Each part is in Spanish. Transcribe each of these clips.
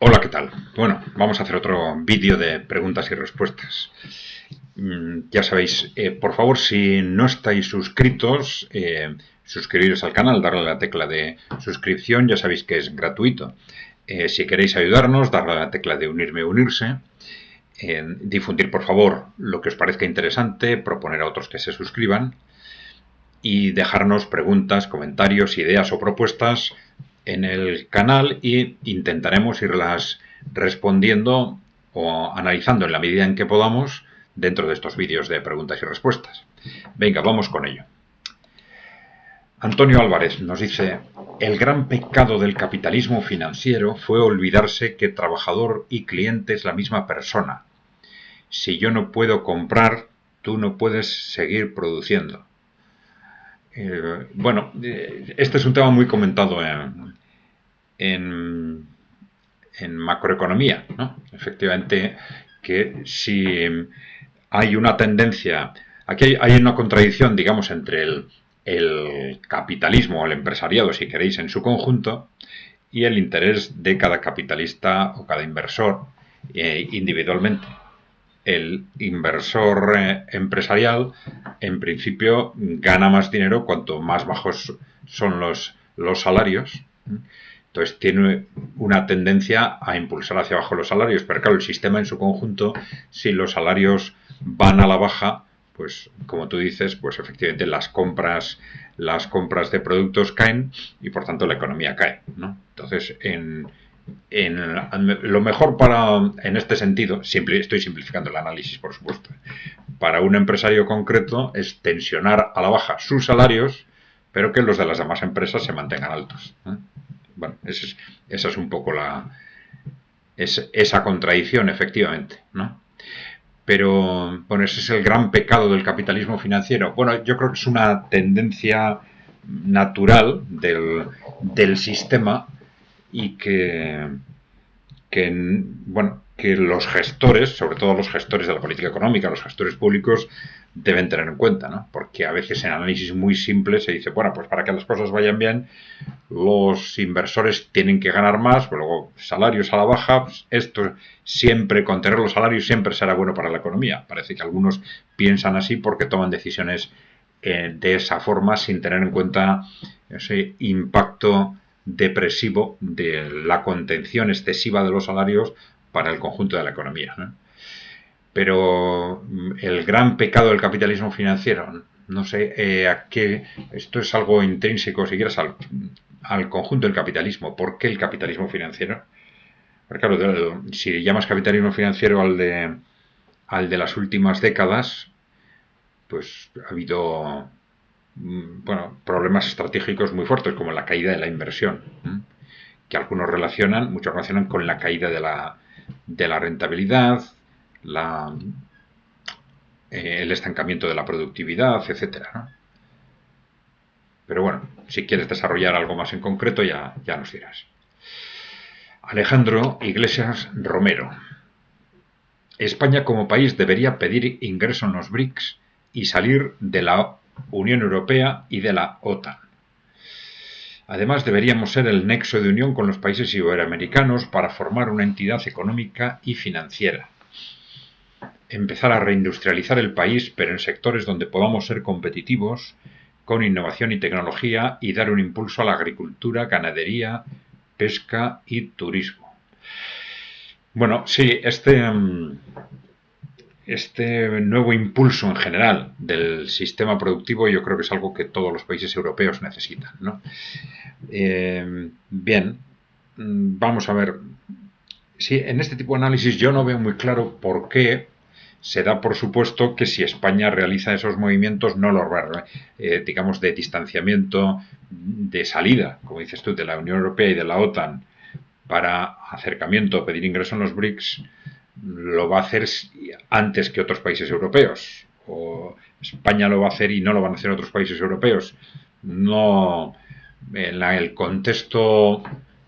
Hola, ¿qué tal? Bueno, vamos a hacer otro vídeo de preguntas y respuestas. Ya sabéis, por favor, si no estáis suscritos, suscribiros al canal, darle a la tecla de suscripción, ya sabéis que es gratuito. Si queréis ayudarnos, darle a la tecla de unirme o unirse. Difundir, por favor, lo que os parezca interesante, proponer a otros que se suscriban y dejarnos preguntas, comentarios, ideas o propuestas en el canal y intentaremos irlas respondiendo o analizando en la medida en que podamos dentro de estos vídeos de preguntas y respuestas. Venga, vamos con ello. Antonio Álvarez nos dice: el gran pecado del capitalismo financiero fue olvidarse que trabajador y cliente es la misma persona. Si yo no puedo comprar, tú no puedes seguir produciendo. Este es un tema muy comentado en macroeconomía, ¿no? Efectivamente, que si hay una tendencia, aquí hay una contradicción, digamos, entre el capitalismo o el empresariado, si queréis, en su conjunto, y el interés de cada capitalista o cada inversor individualmente. El inversor empresarial, en principio, gana más dinero cuanto más bajos son los salarios. Entonces tiene una tendencia a impulsar hacia abajo los salarios, pero claro, el sistema en su conjunto, si los salarios van a la baja, pues como tú dices, pues efectivamente las compras de productos caen y por tanto la economía cae, ¿no? Entonces, lo mejor en este sentido, estoy simplificando el análisis, por supuesto, para un empresario concreto es tensionar a la baja sus salarios, pero que los de las demás empresas se mantengan altos, ¿eh? Bueno, esa es un poco esa contradicción, efectivamente, ¿no? Pero, bueno, ese es el gran pecado del capitalismo financiero. Bueno, yo creo que es una tendencia natural del sistema y que los gestores, sobre todo los gestores de la política económica, los gestores públicos, deben tener en cuenta, ¿no? Porque a veces en análisis muy simples se dice, bueno, pues para que las cosas vayan bien, los inversores tienen que ganar más, pero luego salarios a la baja, pues esto siempre, contener los salarios siempre será bueno para la economía. Parece que algunos piensan así porque toman decisiones de esa forma sin tener en cuenta ese impacto depresivo de la contención excesiva de los salarios para el conjunto de la economía, ¿no? Pero el gran pecado del capitalismo financiero, no sé, esto es algo intrínseco, si quieres, al conjunto del capitalismo. ¿Por qué el capitalismo financiero? Porque claro, si llamas capitalismo financiero al de las últimas décadas, pues ha habido problemas estratégicos muy fuertes, como la caída de la inversión, que algunos muchos relacionan con la caída de la rentabilidad, el estancamiento de la productividad, etcétera, ¿no? Pero bueno, si quieres desarrollar algo más en concreto, ya nos dirás. Alejandro Iglesias Romero: España como país debería pedir ingreso en los BRICS y salir de la Unión Europea y de la OTAN. Además, deberíamos ser el nexo de unión con los países iberoamericanos para formar una entidad económica y financiera. Empezar a reindustrializar el país, pero en sectores donde podamos ser competitivos, con innovación y tecnología, y dar un impulso a la agricultura, ganadería, pesca y turismo. Bueno, sí, este nuevo impulso en general del sistema productivo yo creo que es algo que todos los países europeos necesitan, ¿no? Bien, vamos a ver. Sí, en este tipo de análisis yo no veo muy claro por qué se da por supuesto que si España realiza esos movimientos no los va, digamos, de distanciamiento, de salida, como dices tú, de la Unión Europea y de la OTAN para acercamiento, pedir ingreso en los BRICS, lo va a hacer antes que otros países europeos. O España lo va a hacer y no lo van a hacer otros países europeos. No, en el contexto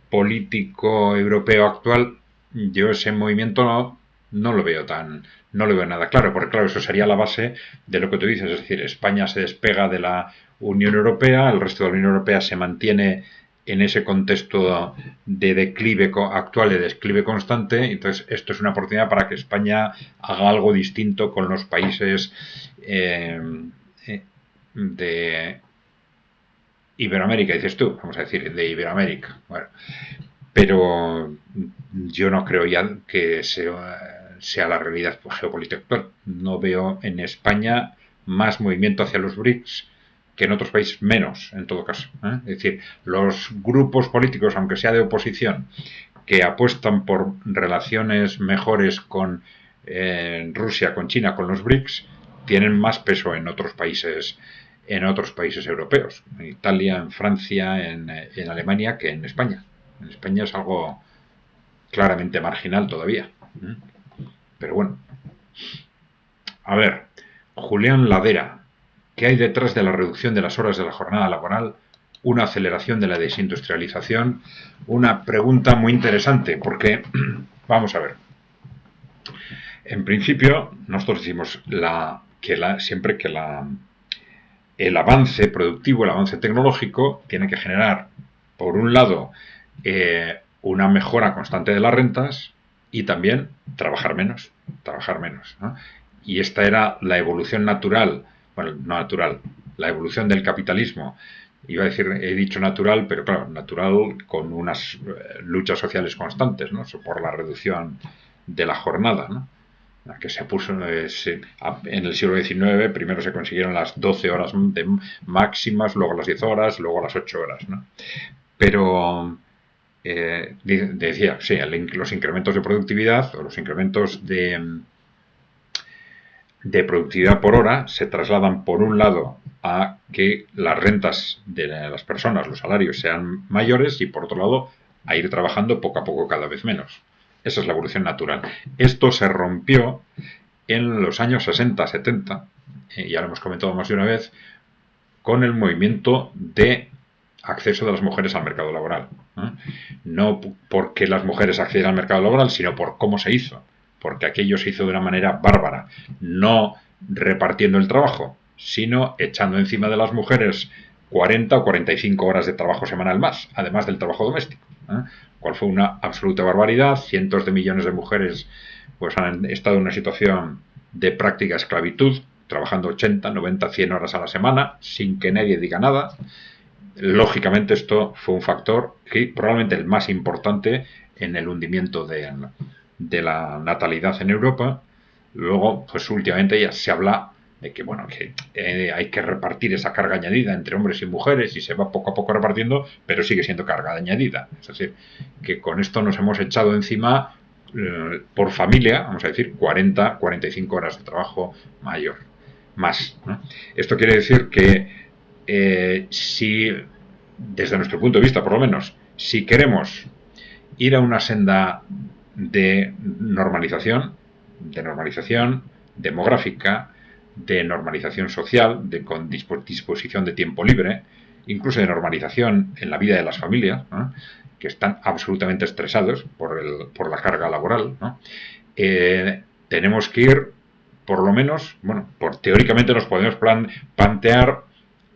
político europeo actual, yo ese movimiento no lo veo nada claro, porque claro, eso sería la base de lo que tú dices, es decir, España se despega de la Unión Europea, el resto de la Unión Europea se mantiene en ese contexto de declive actual, de declive constante. Entonces, esto es una oportunidad para que España haga algo distinto con los países de Iberoamérica, dices tú, vamos a decir, de Iberoamérica. Bueno, pero yo no creo ya que sea la realidad geopolítica actual. No veo en España más movimiento hacia los BRICS que en otros países menos, en todo caso. Es decir, los grupos políticos, aunque sea de oposición, que apuestan por relaciones mejores con Rusia, con China, con los BRICS, tienen más peso en otros países europeos, en Italia, en Francia, en Alemania, que en España. En España es algo claramente marginal todavía. Pero bueno. A ver, Julián Ladera, ¿qué hay detrás de la reducción de las horas de la jornada laboral? Una aceleración de la desindustrialización. Una pregunta muy interesante, porque, vamos a ver, en principio, nosotros decimos siempre que el avance productivo, el avance tecnológico, tiene que generar, por un lado, una mejora constante de las rentas y también trabajar menos, ¿no? Y esta era la evolución natural, bueno, no natural, la evolución del capitalismo. Iba a decir, he dicho natural, pero claro, natural con unas luchas sociales constantes, ¿no? Por la reducción de la jornada, ¿no? Que se puso en el siglo XIX. Primero se consiguieron las 12 horas máximas, luego las 10 horas, luego las 8 horas, ¿no? Pero decía, sí, los incrementos de productividad o los incrementos de productividad por hora se trasladan, por un lado, a que las rentas de las personas, los salarios, sean mayores, y por otro lado, a ir trabajando poco a poco cada vez menos. Esa es la evolución natural. Esto se rompió en los años 60-70, ya lo hemos comentado más de una vez, con el movimiento de acceso de las mujeres al mercado laboral. No porque las mujeres accedieran al mercado laboral, sino por cómo se hizo. Porque aquello se hizo de una manera bárbara. No repartiendo el trabajo, sino echando encima de las mujeres 40 o 45 horas de trabajo semanal más, además del trabajo doméstico. Cual fue una absoluta barbaridad. Cientos de millones de mujeres pues han estado en una situación de práctica esclavitud, trabajando 80, 90, 100 horas a la semana, sin que nadie diga nada. Lógicamente esto fue un factor que probablemente el más importante en el hundimiento de la natalidad en Europa. Luego, pues últimamente ya se habla de que, bueno, que hay que repartir esa carga añadida entre hombres y mujeres, y se va poco a poco repartiendo, pero sigue siendo carga añadida. Es decir, que con esto nos hemos echado encima, por familia, vamos a decir, 40, 45 horas de trabajo más, ¿no? Esto quiere decir que si, desde nuestro punto de vista por lo menos, si queremos ir a una senda de normalización demográfica, de normalización social, con disposición de tiempo libre, incluso de normalización en la vida de las familias, ¿no? Que están absolutamente estresados por la carga laboral, ¿no? Tenemos que ir, por lo menos, bueno, teóricamente nos podemos plantear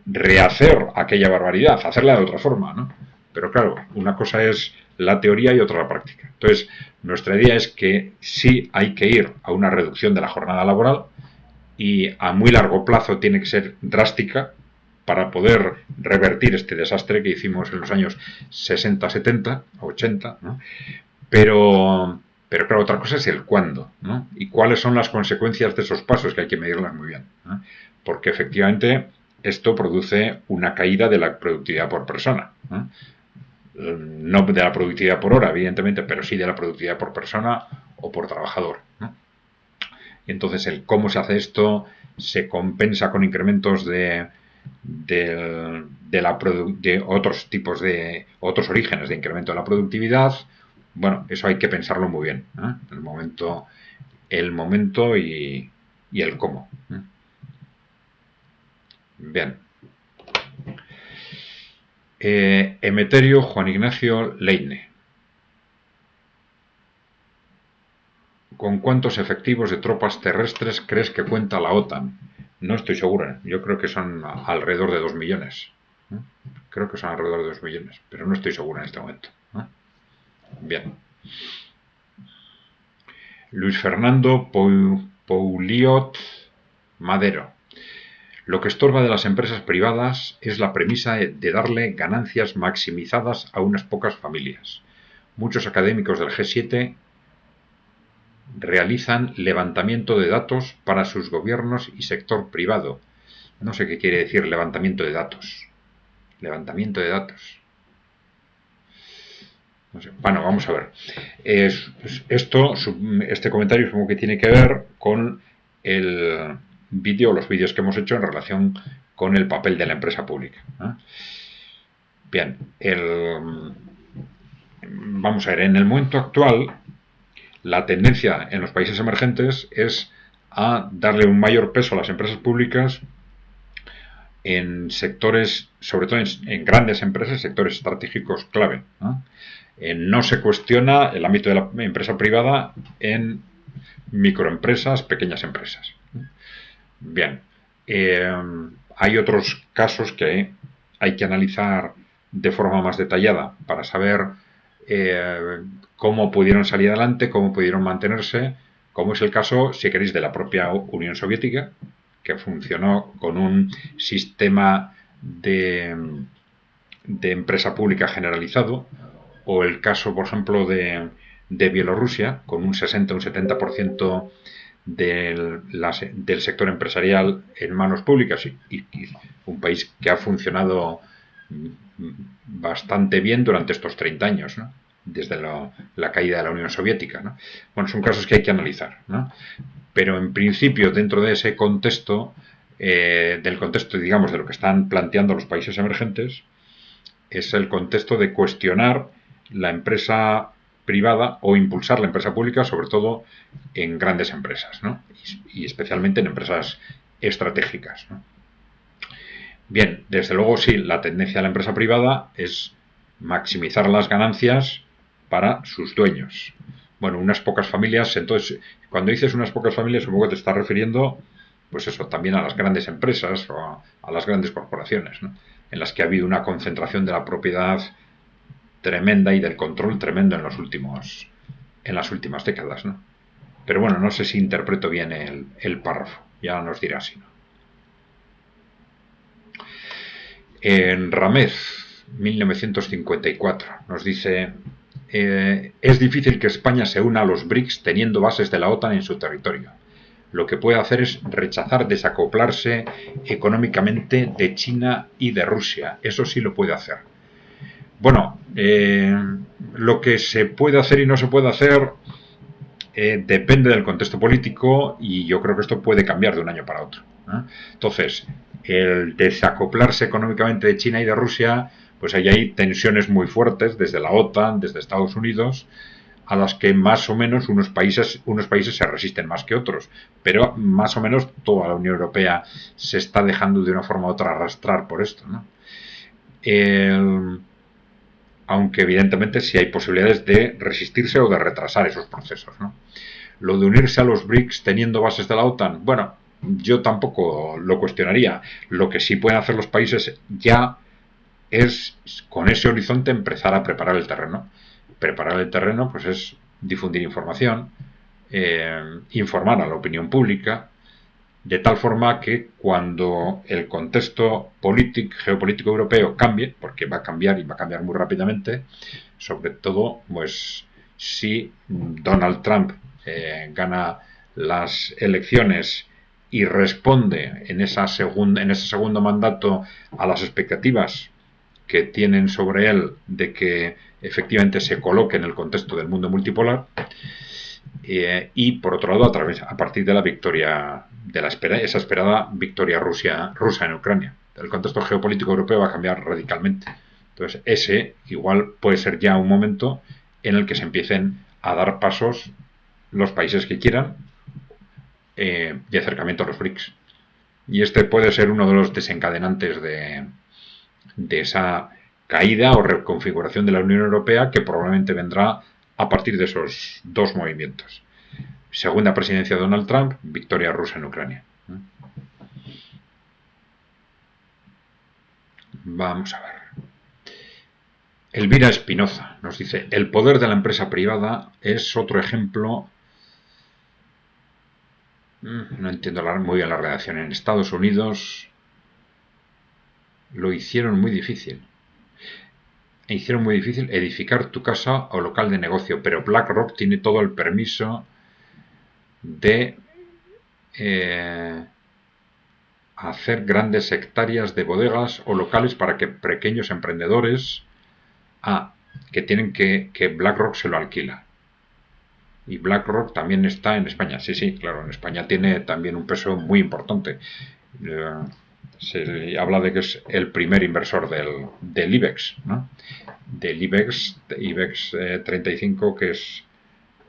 rehacer aquella barbaridad, hacerla de otra forma, ¿no? Pero claro, una cosa es la teoría y otra la práctica. Entonces, nuestra idea es que sí hay que ir a una reducción de la jornada laboral, y a muy largo plazo tiene que ser drástica para poder revertir este desastre que hicimos en los años 60, 70, 80, ¿no? Pero claro, otra cosa es el cuándo, ¿no? Y cuáles son las consecuencias de esos pasos, que hay que medirlas muy bien, ¿no? Porque efectivamente esto produce una caída de la productividad por persona, ¿no? No de la productividad por hora, evidentemente, pero sí de la productividad por persona o por trabajador, ¿no? Y entonces el cómo se hace esto se compensa con incrementos de otros tipos otros orígenes de incremento de la productividad. Bueno, eso hay que pensarlo muy bien, ¿eh? El momento y el cómo. Bien. Emeterio Juan Ignacio Leine. ¿Con cuántos efectivos de tropas terrestres crees que cuenta la OTAN? No estoy segura. Yo creo que son alrededor de 2 millones. Creo que son alrededor de 2 millones, pero no estoy segura en este momento. Bien. Luis Fernando Pouliot Madero. Lo que estorba de las empresas privadas es la premisa de darle ganancias maximizadas a unas pocas familias. Muchos académicos del G7 realizan levantamiento de datos para sus gobiernos y sector privado. No sé qué quiere decir levantamiento de datos. Levantamiento de datos. No sé. Bueno, vamos a ver. Este comentario supongo que tiene que ver con el los vídeos que hemos hecho en relación con el papel de la empresa pública. Bien, vamos a ver, en el momento actual, la tendencia en los países emergentes es a darle un mayor peso a las empresas públicas en sectores, sobre todo en grandes empresas, sectores estratégicos clave. No se cuestiona el ámbito de la empresa privada en microempresas, pequeñas empresas. Bien, hay otros casos que hay que analizar de forma más detallada para saber cómo pudieron salir adelante, cómo pudieron mantenerse, como es el caso, si queréis, de la propia Unión Soviética, que funcionó con un sistema de empresa pública generalizado, o el caso, por ejemplo, de Bielorrusia, con un 60 o un 70% del sector empresarial en manos públicas y un país que ha funcionado bastante bien durante estos 30 años, ¿no? Desde la caída de la Unión Soviética, ¿no? Bueno, son casos que hay que analizar, ¿no? Pero en principio, dentro de ese contexto, del contexto, digamos, de lo que están planteando los países emergentes, es el contexto de cuestionar la empresa privada o impulsar la empresa pública, sobre todo en grandes empresas, ¿no? Y especialmente en empresas estratégicas, ¿no? Bien, desde luego sí, la tendencia de la empresa privada es maximizar las ganancias para sus dueños. Bueno, unas pocas familias, entonces, cuando dices unas pocas familias, supongo que te estás refiriendo, pues eso, también a las grandes empresas o a las grandes corporaciones, ¿no? En las que ha habido una concentración de la propiedad tremenda y del control tremendo en las últimas décadas, ¿no? Pero bueno, no sé si interpreto bien el párrafo, ya nos dirá si no. En Ramez, 1954, nos dice: es difícil que España se una a los BRICS teniendo bases de la OTAN en su territorio. Lo que puede hacer es rechazar desacoplarse económicamente de China y de Rusia. Eso sí lo puede hacer. Bueno, lo que se puede hacer y no se puede hacer depende del contexto político y yo creo que esto puede cambiar de un año para otro. Entonces, el desacoplarse económicamente de China y de Rusia, pues ahí hay tensiones muy fuertes desde la OTAN, desde Estados Unidos, a las que más o menos unos países se resisten más que otros, pero más o menos toda la Unión Europea se está dejando de una forma u otra arrastrar por esto, ¿no? Aunque evidentemente sí hay posibilidades de resistirse o de retrasar esos procesos, ¿no? Lo de unirse a los BRICS teniendo bases de la OTAN, bueno, yo tampoco lo cuestionaría. Lo que sí pueden hacer los países ya es, con ese horizonte, empezar a preparar el terreno. Preparar el terreno, pues es difundir información, informar a la opinión pública, de tal forma que cuando el contexto geopolítico europeo cambie, porque va a cambiar y va a cambiar muy rápidamente, sobre todo, pues si Donald Trump gana las elecciones y responde en ese segundo mandato a las expectativas que tienen sobre él de que efectivamente se coloque en el contexto del mundo multipolar, y por otro lado a partir de la victoria de esa esperada victoria rusa en Ucrania. El contexto geopolítico europeo va a cambiar radicalmente. Entonces ese igual puede ser ya un momento en el que se empiecen a dar pasos los países que quieran de acercamiento a los BRICS. Y este puede ser uno de los desencadenantes de esa caída o reconfiguración de la Unión Europea, que probablemente vendrá a partir de esos dos movimientos. Segunda presidencia de Donald Trump, victoria rusa en Ucrania. Vamos a ver. Elvira Espinoza nos dice: el poder de la empresa privada es otro ejemplo. No entiendo muy bien la redacción. En Estados Unidos lo hicieron muy difícil. Hicieron muy difícil edificar tu casa o local de negocio, pero BlackRock tiene todo el permiso de hacer grandes hectáreas de bodegas o locales para que pequeños emprendedores que tienen que BlackRock se lo alquila. Y BlackRock también está en España. Sí, sí, claro, en España tiene también un peso muy importante. Se habla de que es el primer inversor del IBEX, ¿no? Del IBEX 35, que es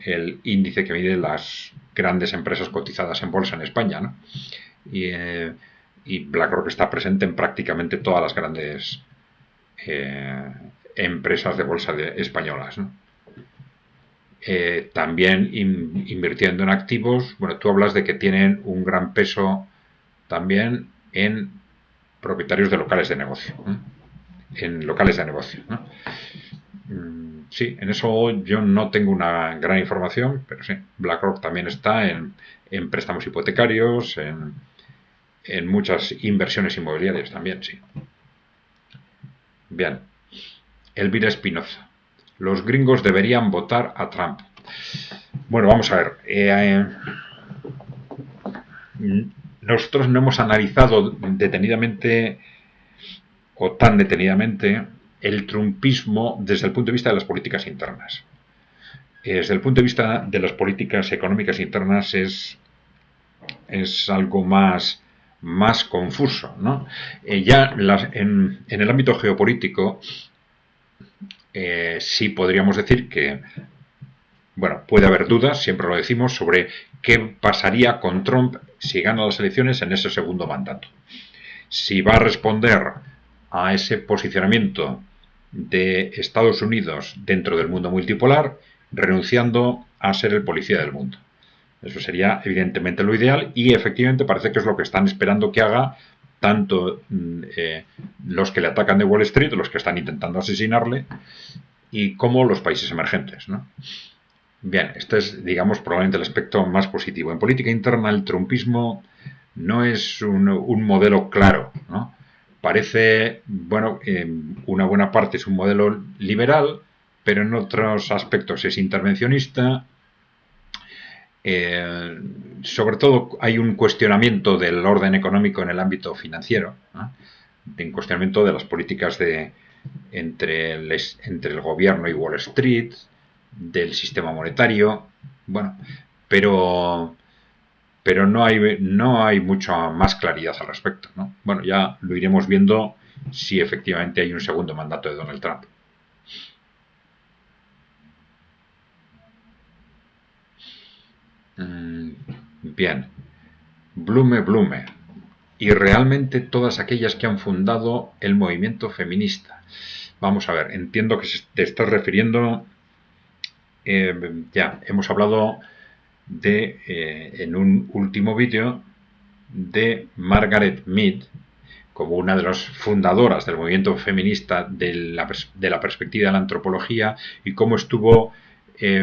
el índice que mide las grandes empresas cotizadas en bolsa en España, ¿no? Y BlackRock está presente en prácticamente todas las grandes empresas de bolsa españolas, ¿no? También invirtiendo en activos. Bueno, tú hablas de que tienen un gran peso también en propietarios de locales de negocio, en locales de negocio, ¿no? Sí, en eso yo no tengo una gran información, pero sí, BlackRock también está en préstamos hipotecarios, en muchas inversiones inmobiliarias también, sí. Bien, Elvira Espinoza: los gringos deberían votar a Trump. Bueno, vamos a ver. Nosotros no hemos analizado detenidamente o tan detenidamente el trumpismo desde el punto de vista de las políticas internas. Desde el punto de vista de las políticas económicas internas es algo más confuso, ¿no? Ya en el ámbito geopolítico sí podríamos decir que, bueno, puede haber dudas, siempre lo decimos, sobre qué pasaría con Trump si gana las elecciones en ese segundo mandato. Si va a responder a ese posicionamiento de Estados Unidos dentro del mundo multipolar, renunciando a ser el policía del mundo. Eso sería evidentemente lo ideal, y efectivamente parece que es lo que están esperando que haga tanto los que le atacan de Wall Street, los que están intentando asesinarle, y como los países emergentes, ¿no? Bien, este es, digamos, probablemente el aspecto más positivo. En política interna, el trumpismo no es un modelo claro, ¿no? Parece, bueno, una buena parte es un modelo liberal, pero en otros aspectos es intervencionista. Sobre todo hay un cuestionamiento del orden económico en el ámbito financiero, ¿no? Un cuestionamiento de las políticas entre el gobierno y Wall Street, del sistema monetario, bueno, pero no hay mucha más claridad al respecto, ¿no? Bueno, ya lo iremos viendo si efectivamente hay un segundo mandato de Donald Trump. Bien, Blume. Y realmente todas aquellas que han fundado el movimiento feminista. Vamos a ver, entiendo que te estás refiriendo. Ya hemos hablado en un último vídeo de Margaret Mead como una de las fundadoras del movimiento feminista de la perspectiva de la antropología, y cómo estuvo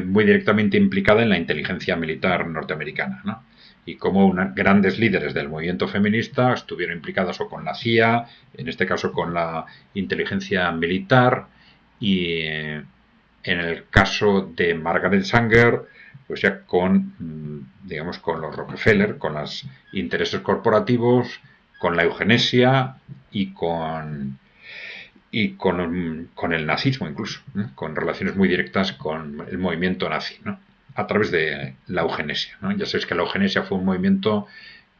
muy directamente implicada en la inteligencia militar norteamericana, ¿no? Y cómo grandes líderes del movimiento feminista estuvieron implicados o con la CIA, en este caso con la inteligencia militar, y en el caso de Margaret Sanger, pues ya digamos, con los Rockefeller, con los intereses corporativos, con la eugenesia y con el nazismo incluso, ¿no? Con relaciones muy directas con el movimiento nazi, ¿no? A través de la eugenesia, ¿no? Ya sabéis que la eugenesia fue un movimiento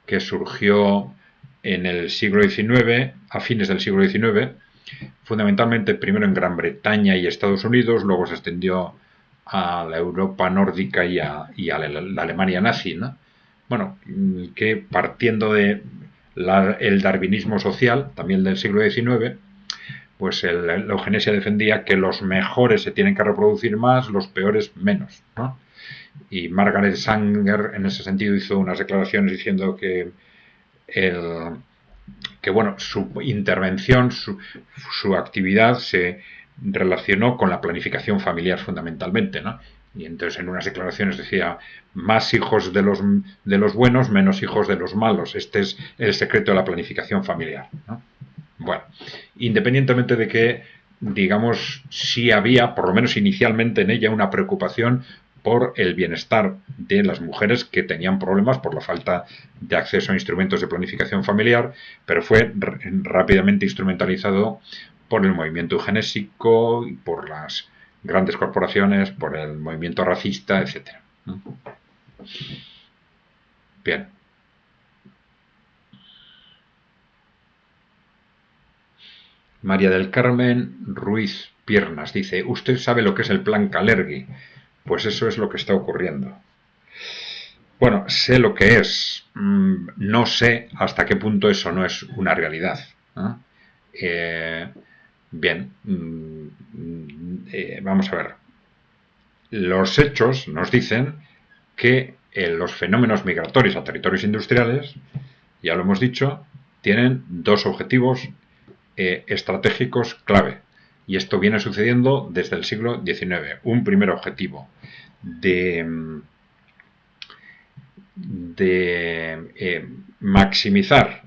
que surgió en el siglo XIX, a fines del siglo XIX, fundamentalmente primero en Gran Bretaña y Estados Unidos, luego se extendió a la Europa nórdica y a la Alemania nazi, ¿no? Bueno, que partiendo de el darwinismo social, también del siglo XIX, pues la eugenesia defendía que los mejores se tienen que reproducir más, los peores menos, ¿no? Y Margaret Sanger en ese sentido hizo unas declaraciones diciendo que bueno, su intervención, su actividad se relacionó con la planificación familiar fundamentalmente, ¿no? Y entonces en unas declaraciones decía: más hijos de los buenos, menos hijos de los malos. Este es el secreto de la planificación familiar, ¿no? Bueno, independientemente de que, digamos, sí había, por lo menos inicialmente en ella, una preocupación por el bienestar de las mujeres que tenían problemas por la falta de acceso a instrumentos de planificación familiar, pero fue rápidamente instrumentalizado por el movimiento eugenésico y por las grandes corporaciones, por el movimiento racista, etcétera. Bien. María del Carmen Ruiz Piernas dice: ¿usted sabe lo que es el plan Kalergi? Pues eso es lo que está ocurriendo. Bueno, sé lo que es. No sé hasta qué punto eso no es una realidad, ¿no? Bien, vamos a ver. Los hechos nos dicen que los fenómenos migratorios a territorios industriales, ya lo hemos dicho, tienen dos objetivos estratégicos clave. Y esto viene sucediendo desde el siglo XIX. Un primer objetivo de maximizar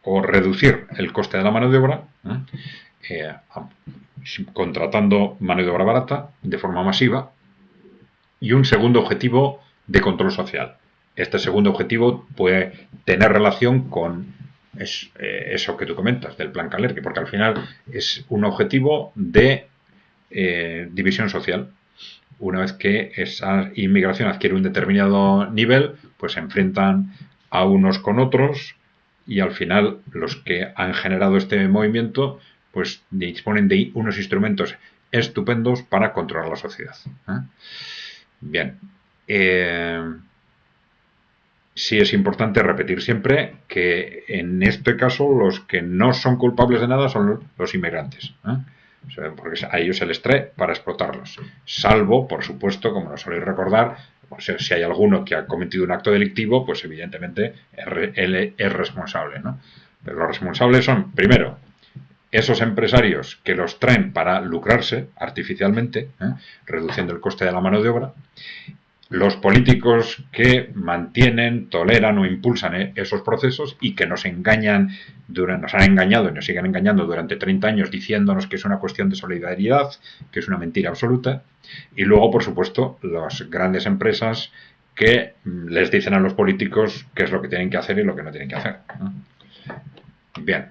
o reducir el coste de la mano de obra, contratando mano de obra barata de forma masiva, y un segundo objetivo de control social. Este segundo objetivo puede tener relación con eso que tú comentas del plan Kalergi, porque al final es un objetivo de división social. Una vez que esa inmigración adquiere un determinado nivel, pues se enfrentan a unos con otros, y al final los que han generado este movimiento pues disponen de unos instrumentos estupendos para controlar la sociedad. Bien. Sí es importante repetir siempre que en este caso los que no son culpables de nada son los inmigrantes, o sea, porque a ellos se les trae para explotarlos, salvo, por supuesto, como nos soléis recordar, o sea, si hay alguno que ha cometido un acto delictivo, pues evidentemente él es responsable, ¿no? Pero los responsables son, primero, esos empresarios que los traen para lucrarse artificialmente, reduciendo el coste de la mano de obra, los políticos que mantienen, toleran o impulsan esos procesos y que nos engañan, nos han engañado y nos siguen engañando durante 30 años diciéndonos que es una cuestión de solidaridad, que es una mentira absoluta. Y luego, por supuesto, las grandes empresas que les dicen a los políticos qué es lo que tienen que hacer y lo que no tienen que hacer. Bien.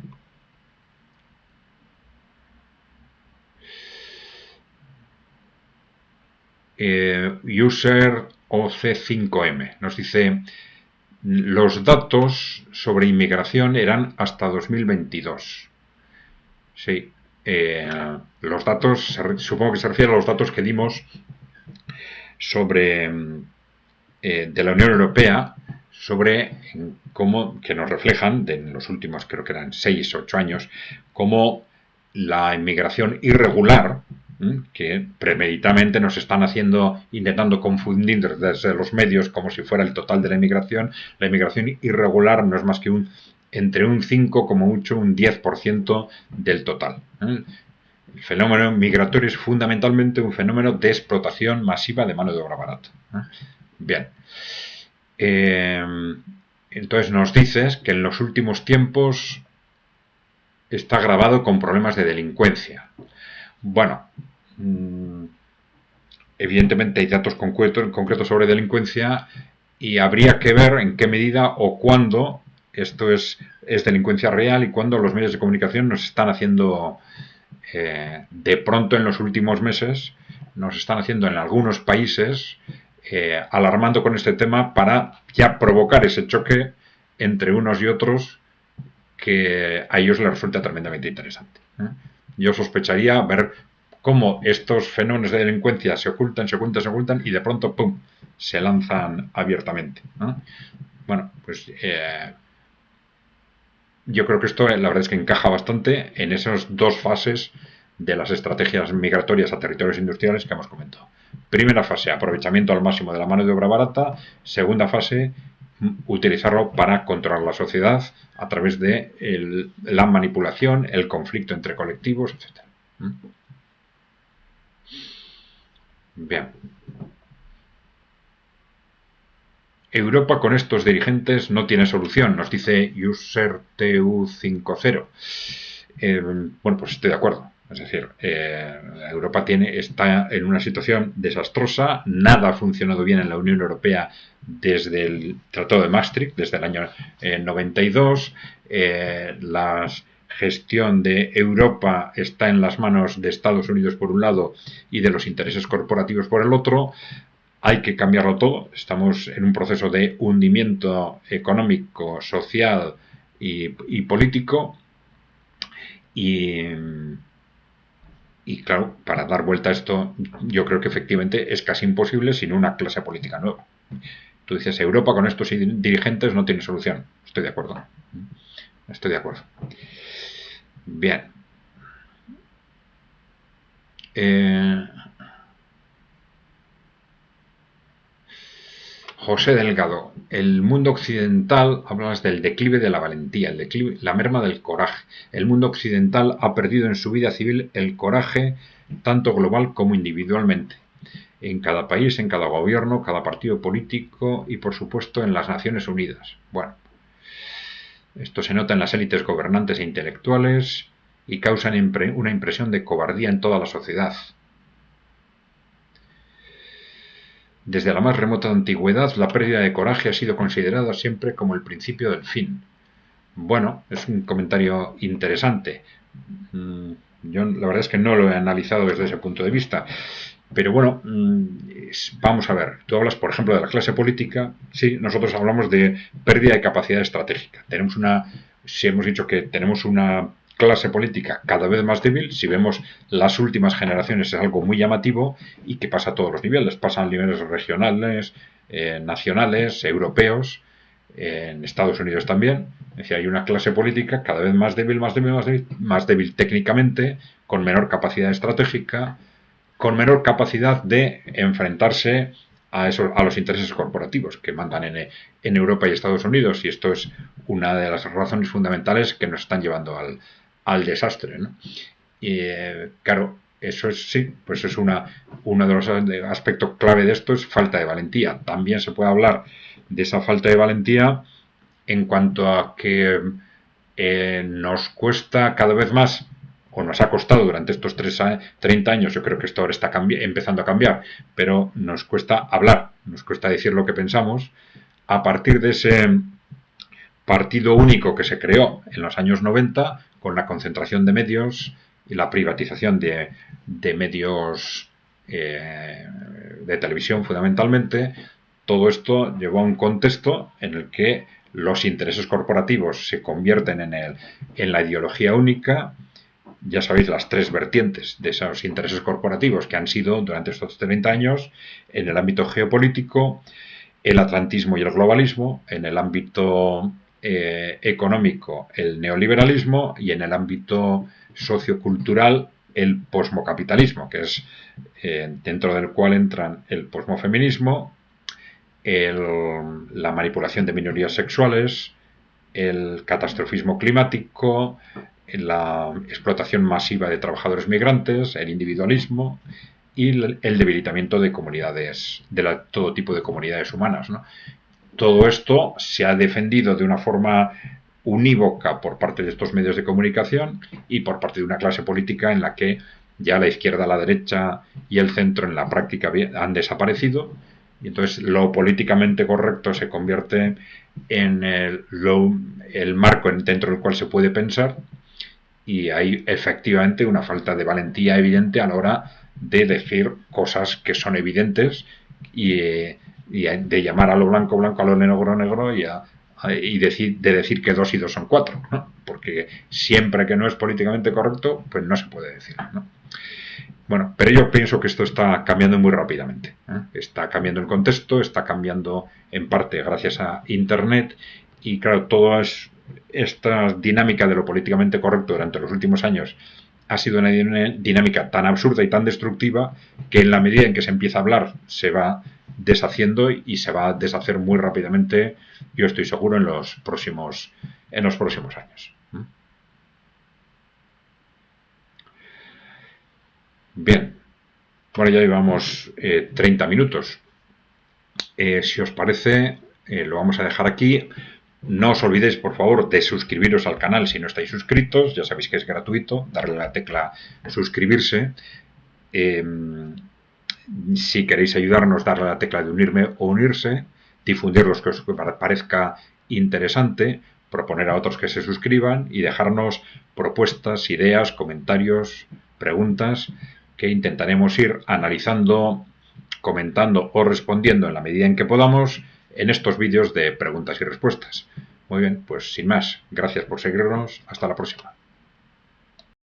User OC5M nos dice: los datos sobre inmigración eran hasta 2022. Sí, los datos, supongo que se refiere a los datos que dimos sobre de la Unión Europea, sobre cómo, que nos reflejan en los últimos, creo que eran 6 o 8 años, cómo la inmigración irregular, que premeditadamente nos están intentando confundir desde los medios como si fuera el total de la inmigración irregular no es más que entre un 5, como mucho, un 10% del total. El fenómeno migratorio es fundamentalmente un fenómeno de explotación masiva de mano de obra barata. Bien. Entonces nos dices que en los últimos tiempos está agravado con problemas de delincuencia. Bueno, evidentemente hay datos concretos sobre delincuencia y habría que ver en qué medida o cuándo esto es delincuencia real y cuándo los medios de comunicación nos están haciendo, de pronto en los últimos meses, nos están haciendo en algunos países alarmando con este tema para ya provocar ese choque entre unos y otros que a ellos les resulta tremendamente interesante. Yo sospecharía ver cómo estos fenómenos de delincuencia se ocultan y de pronto, ¡pum!, se lanzan abiertamente, ¿no? Bueno, pues yo creo que esto la verdad es que encaja bastante en esas dos fases de las estrategias migratorias a territorios industriales que hemos comentado. Primera fase, aprovechamiento al máximo de la mano de obra barata. Segunda fase, utilizarlo para controlar la sociedad a través de la manipulación, el conflicto entre colectivos, etc. Bien. Europa con estos dirigentes no tiene solución, nos dice UserTU50. Bueno, pues estoy de acuerdo. Es decir, Europa está en una situación desastrosa, nada ha funcionado bien en la Unión Europea desde el Tratado de Maastricht, desde el año 92. La gestión de Europa está en las manos de Estados Unidos por un lado y de los intereses corporativos por el otro. Hay que cambiarlo todo. Estamos en un proceso de hundimiento económico, social y político. Y, y claro, para dar vuelta a esto, yo creo que efectivamente es casi imposible sin una clase política nueva. Tú dices, Europa con estos dirigentes no tiene solución. Estoy de acuerdo. Estoy de acuerdo. Bien. José Delgado, el mundo occidental, hablas del declive de la valentía, la merma del coraje. El mundo occidental ha perdido en su vida civil el coraje, tanto global como individualmente. En cada país, en cada gobierno, cada partido político y, por supuesto, en las Naciones Unidas. Bueno, esto se nota en las élites gobernantes e intelectuales y causa una impresión de cobardía en toda la sociedad. Desde la más remota antigüedad, la pérdida de coraje ha sido considerada siempre como el principio del fin. Bueno, es un comentario interesante. Yo la verdad es que no lo he analizado desde ese punto de vista. Pero bueno, vamos a ver. Tú hablas, por ejemplo, de la clase política. Sí, nosotros hablamos de pérdida de capacidad estratégica. Si hemos dicho que tenemos una clase política cada vez más débil, si vemos las últimas generaciones es algo muy llamativo y que pasa a todos los niveles. Pasa a niveles regionales, nacionales, europeos, en Estados Unidos también. Es decir, hay una clase política cada vez más débil, más débil técnicamente, con menor capacidad estratégica, con menor capacidad de enfrentarse a los intereses corporativos que mandan en Europa y Estados Unidos, y esto es una de las razones fundamentales que nos están llevando al desastre, ¿no? Y claro, eso es, sí, pues es uno de los aspectos clave de esto es falta de valentía. También se puede hablar de esa falta de valentía en cuanto a que nos cuesta cada vez más, o nos ha costado durante estos 30 años, yo creo que esto ahora está empezando a cambiar, pero nos cuesta hablar, nos cuesta decir lo que pensamos, a partir de ese partido único que se creó en los años 90, con la concentración de medios y la privatización de medios de televisión fundamentalmente. Todo esto llevó a un contexto en el que los intereses corporativos se convierten en la ideología única. Ya sabéis las tres vertientes de esos intereses corporativos que han sido durante estos 30 años en el ámbito geopolítico, el atlantismo y el globalismo, en el ámbito económico el neoliberalismo y en el ámbito sociocultural el posmocapitalismo, que es dentro del cual entran el posmofeminismo, la manipulación de minorías sexuales, el catastrofismo climático, la explotación masiva de trabajadores migrantes, el individualismo y el debilitamiento de comunidades, todo tipo de comunidades humanas, ¿no? Todo esto se ha defendido de una forma unívoca por parte de estos medios de comunicación y por parte de una clase política en la que ya la izquierda, la derecha y el centro en la práctica han desaparecido, y entonces lo políticamente correcto se convierte en el marco dentro del cual se puede pensar, y hay efectivamente una falta de valentía evidente a la hora de decir cosas que son evidentes y de llamar a lo blanco blanco, a lo negro negro y decir que 2 y 2 son 4, ¿no? Porque siempre que no es políticamente correcto, pues no se puede decir, ¿no? Bueno, pero yo pienso que esto está cambiando muy rápidamente, ¿eh? Está cambiando el contexto, está cambiando en parte gracias a Internet, y claro, toda esta dinámica de lo políticamente correcto durante los últimos años ha sido una dinámica tan absurda y tan destructiva que en la medida en que se empieza a hablar se va deshaciendo y se va a deshacer muy rápidamente, yo estoy seguro, en los próximos años. Bien. Bueno, ya llevamos 30 minutos. Si os parece, lo vamos a dejar aquí. No os olvidéis, por favor, de suscribiros al canal si no estáis suscritos. Ya sabéis que es gratuito, darle a la tecla suscribirse. Si queréis ayudarnos, darle a la tecla de unirme o unirse, difundir los que os parezca interesante, proponer a otros que se suscriban y dejarnos propuestas, ideas, comentarios, preguntas que intentaremos ir analizando, comentando o respondiendo en la medida en que podamos en estos vídeos de preguntas y respuestas. Muy bien, pues sin más, gracias por seguirnos, hasta la próxima.